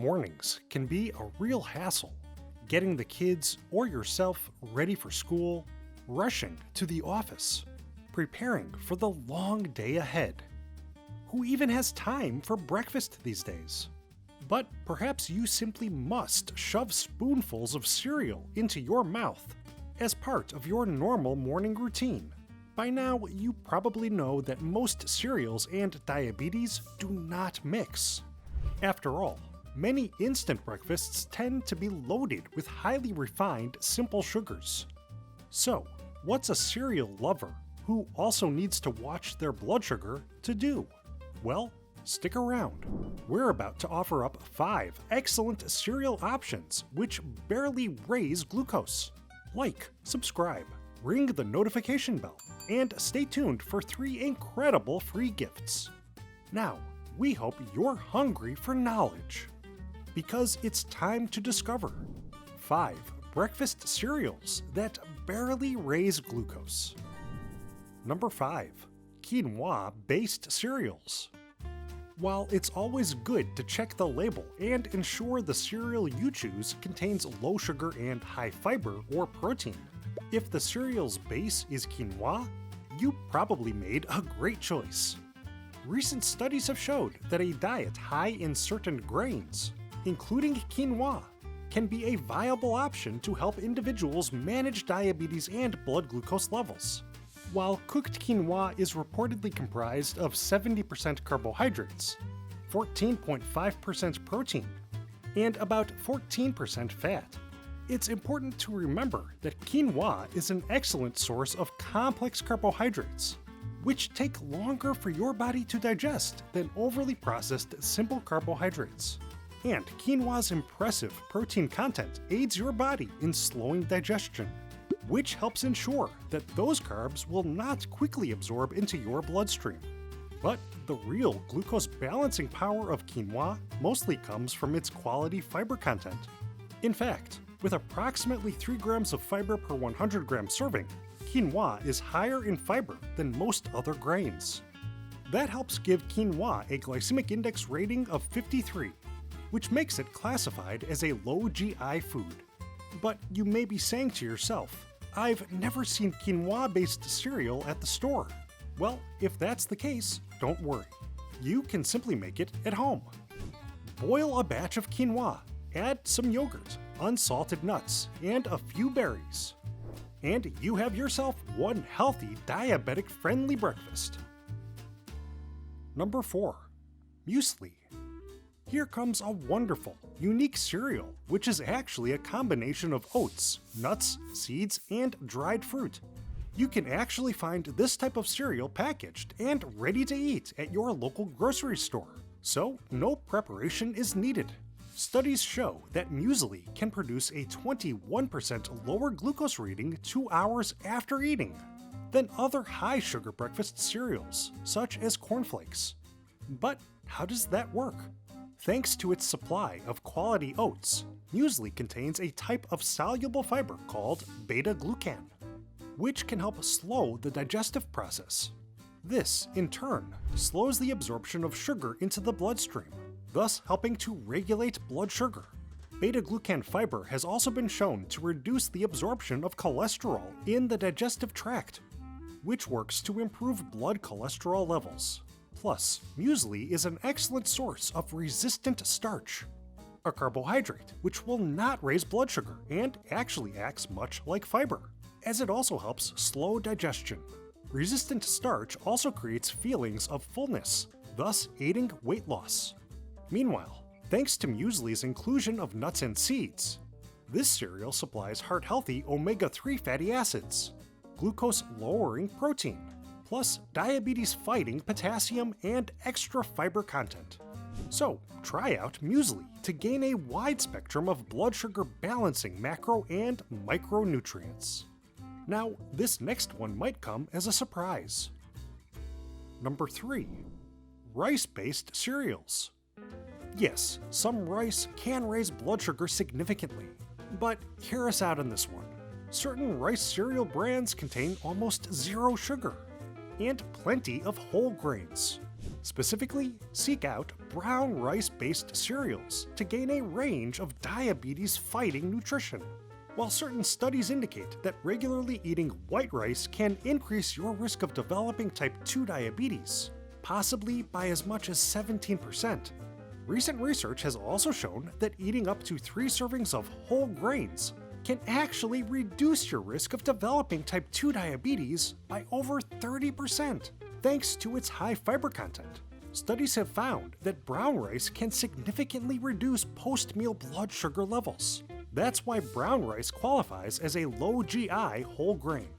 Mornings can be a real hassle. Getting the kids or yourself ready for school, rushing to the office, preparing for the long day ahead. Who even has time for breakfast these days? But perhaps you simply must shove spoonfuls of cereal into your mouth as part of your normal morning routine. By now, you probably know that most cereals and diabetes do not mix. After all, many instant breakfasts tend to be loaded with highly refined simple sugars. So, what's a cereal lover who also needs to watch their blood sugar to do? Well, stick around. We're about to offer up 5 excellent cereal options which barely raise glucose. Like, subscribe, ring the notification bell, and stay tuned for 3 incredible free gifts. Now, we hope you're hungry for knowledge, because it's time to discover 5 breakfast cereals that barely raise glucose. Number 5. Quinoa-based cereals. While it's always good to check the label and ensure the cereal you choose contains low sugar and high fiber or protein, if the cereal's base is quinoa, you probably made a great choice. Recent studies have showed that a diet high in certain grains, including quinoa, can be a viable option to help individuals manage diabetes and blood glucose levels. While cooked quinoa is reportedly comprised of 70% carbohydrates, 14.5% protein, and about 14% fat, it's important to remember that quinoa is an excellent source of complex carbohydrates, which take longer for your body to digest than overly processed simple carbohydrates. And quinoa's impressive protein content aids your body in slowing digestion, which helps ensure that those carbs will not quickly absorb into your bloodstream. But the real glucose balancing power of quinoa mostly comes from its quality fiber content. In fact, with approximately 3 grams of fiber per 100 gram serving, quinoa is higher in fiber than most other grains. That helps give quinoa a glycemic index rating of 53, which makes it classified as a low GI food. But you may be saying to yourself, I've never seen quinoa-based cereal at the store. Well, if that's the case, don't worry. You can simply make it at home. Boil a batch of quinoa, add some yogurt, unsalted nuts, and a few berries. And you have yourself one healthy, diabetic-friendly breakfast. Number 4. Muesli. Here comes a wonderful, unique cereal, which is actually a combination of oats, nuts, seeds, and dried fruit. You can actually find this type of cereal packaged and ready to eat at your local grocery store, so no preparation is needed. Studies show that muesli can produce a 21% lower glucose reading 2 hours after eating than other high-sugar breakfast cereals, such as cornflakes. But how does that work? Thanks to its supply of quality oats, muesli contains a type of soluble fiber called beta-glucan, which can help slow the digestive process. This, in turn, slows the absorption of sugar into the bloodstream, thus helping to regulate blood sugar. Beta-glucan fiber has also been shown to reduce the absorption of cholesterol in the digestive tract, which works to improve blood cholesterol levels. Plus, muesli is an excellent source of resistant starch, a carbohydrate which will not raise blood sugar and actually acts much like fiber, as it also helps slow digestion. Resistant starch also creates feelings of fullness, thus aiding weight loss. Meanwhile, thanks to muesli's inclusion of nuts and seeds, this cereal supplies heart-healthy omega-3 fatty acids, glucose-lowering protein, plus diabetes-fighting potassium and extra fiber content. So, try out muesli to gain a wide spectrum of blood sugar balancing macro and micronutrients. Now, this next one might come as a surprise. Number 3. Rice-based cereals. Yes, some rice can raise blood sugar significantly, but hear us out on this one. Certain rice cereal brands contain almost zero sugar and plenty of whole grains, Specifically, seek out brown rice-based cereals to gain a range of diabetes-fighting nutrition. While certain studies indicate that regularly eating white rice can increase your risk of developing type 2 diabetes, possibly by as much as 17%, recent research has also shown that eating up to 3 servings of whole grains can actually reduce your risk of developing type 2 diabetes by over 30%, thanks to its high fiber content. Studies have found that brown rice can significantly reduce post-meal blood sugar levels. That's why brown rice qualifies as a low GI whole grain.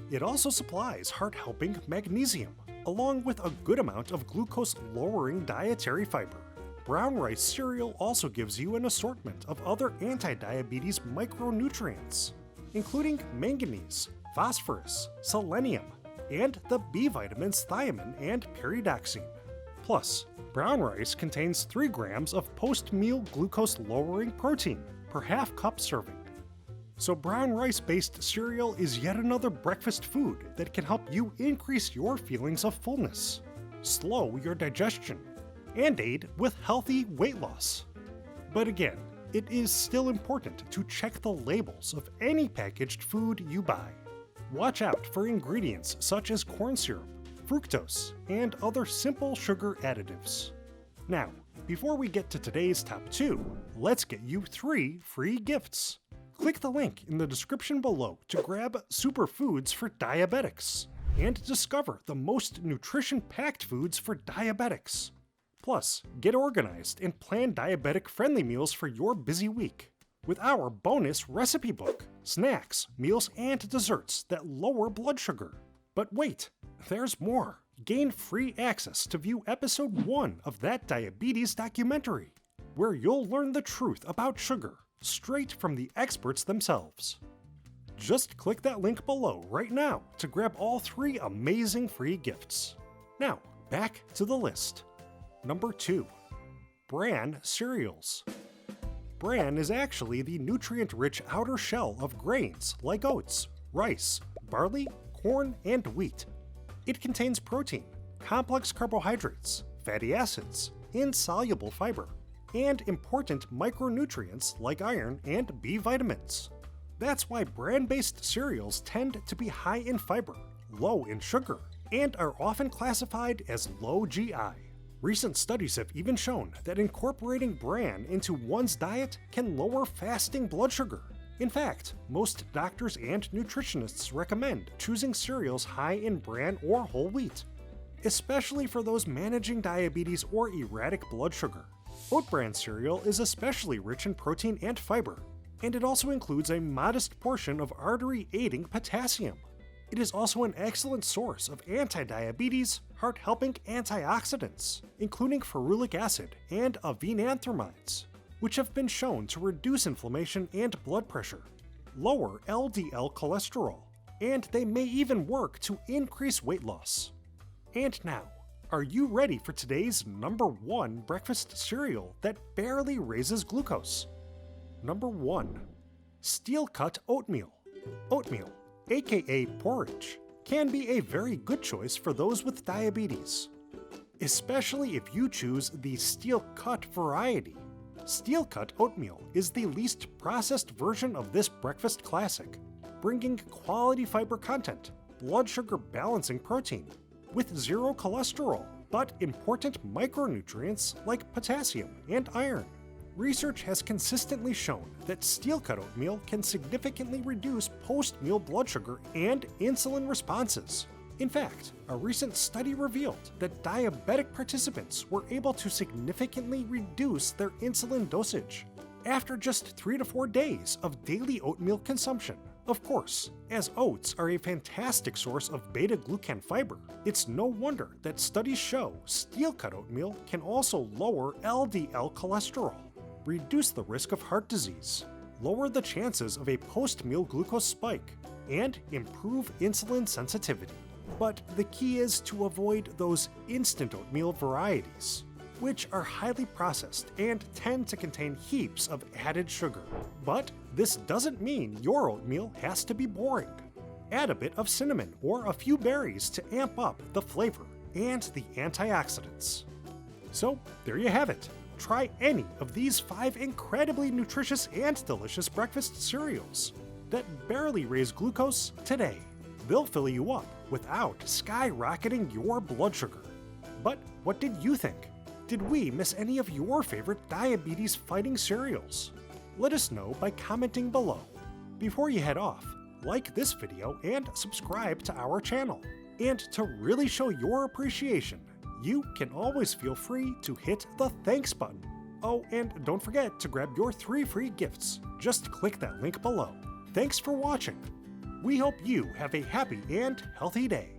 It also supplies heart-helping magnesium, along with a good amount of glucose-lowering dietary fiber. Brown rice cereal also gives you an assortment of other anti-diabetes micronutrients, including manganese, phosphorus, selenium, and the B vitamins thiamine and pyridoxine. Plus, brown rice contains 3 grams of post-meal glucose-lowering protein per half cup serving. So brown rice-based cereal is yet another breakfast food that can help you increase your feelings of fullness, slow your digestion, and aid with healthy weight loss. But again, it is still important to check the labels of any packaged food you buy. Watch out for ingredients such as corn syrup, fructose, and other simple sugar additives. Now, before we get to today's top 2, let's get you 3 free gifts. Click the link in the description below to grab superfoods for diabetics and discover the most nutrition-packed foods for diabetics. Plus, get organized and plan diabetic-friendly meals for your busy week with our bonus recipe book, snacks, meals, and desserts that lower blood sugar. But wait, there's more. Gain free access to view episode 1 of that diabetes documentary, where you'll learn the truth about sugar straight from the experts themselves. Just click that link below right now to grab all 3 amazing free gifts. Now, back to the list. Number 2. Bran cereals. Bran is actually the nutrient-rich outer shell of grains like oats, rice, barley, corn, and wheat. It contains protein, complex carbohydrates, fatty acids, insoluble fiber, and important micronutrients like iron and B vitamins. That's why bran-based cereals tend to be high in fiber, low in sugar, and are often classified as low GI. Recent studies have even shown that incorporating bran into one's diet can lower fasting blood sugar. In fact, most doctors and nutritionists recommend choosing cereals high in bran or whole wheat, especially for those managing diabetes or erratic blood sugar. Oat bran cereal is especially rich in protein and fiber, and it also includes a modest portion of artery-aiding potassium. It is also an excellent source of anti-diabetes, heart-helping antioxidants, including ferulic acid and avenanthramides, which have been shown to reduce inflammation and blood pressure, lower LDL cholesterol, and they may even work to increase weight loss. And now, are you ready for today's number 1 breakfast cereal that barely raises glucose? Number 1. Steel-cut oatmeal. Oatmeal, aka porridge, can be a very good choice for those with diabetes, especially if you choose the steel-cut variety. Steel-cut oatmeal is the least processed version of this breakfast classic, bringing quality fiber content, blood sugar balancing protein, with 0 cholesterol, but important micronutrients like potassium and iron. Research has consistently shown that steel-cut oatmeal can significantly reduce post-meal blood sugar and insulin responses. In fact, a recent study revealed that diabetic participants were able to significantly reduce their insulin dosage after just 3 to 4 days of daily oatmeal consumption. Of course, as oats are a fantastic source of beta-glucan fiber, it's no wonder that studies show steel-cut oatmeal can also lower LDL cholesterol, reduce the risk of heart disease, lower the chances of a post-meal glucose spike, and improve insulin sensitivity. But the key is to avoid those instant oatmeal varieties, which are highly processed and tend to contain heaps of added sugar. But this doesn't mean your oatmeal has to be boring. Add a bit of cinnamon or a few berries to amp up the flavor and the antioxidants. So there you have it. Try any of these 5 incredibly nutritious and delicious breakfast cereals that barely raise glucose today. They'll fill you up without skyrocketing your blood sugar. But what did you think? Did we miss any of your favorite diabetes-fighting cereals? Let us know by commenting below. Before you head off, like this video and subscribe to our channel. And to really show your appreciation, you can always feel free to hit the thanks button. Oh, and don't forget to grab your 3 free gifts. Just click that link below. Thanks for watching. We hope you have a happy and healthy day.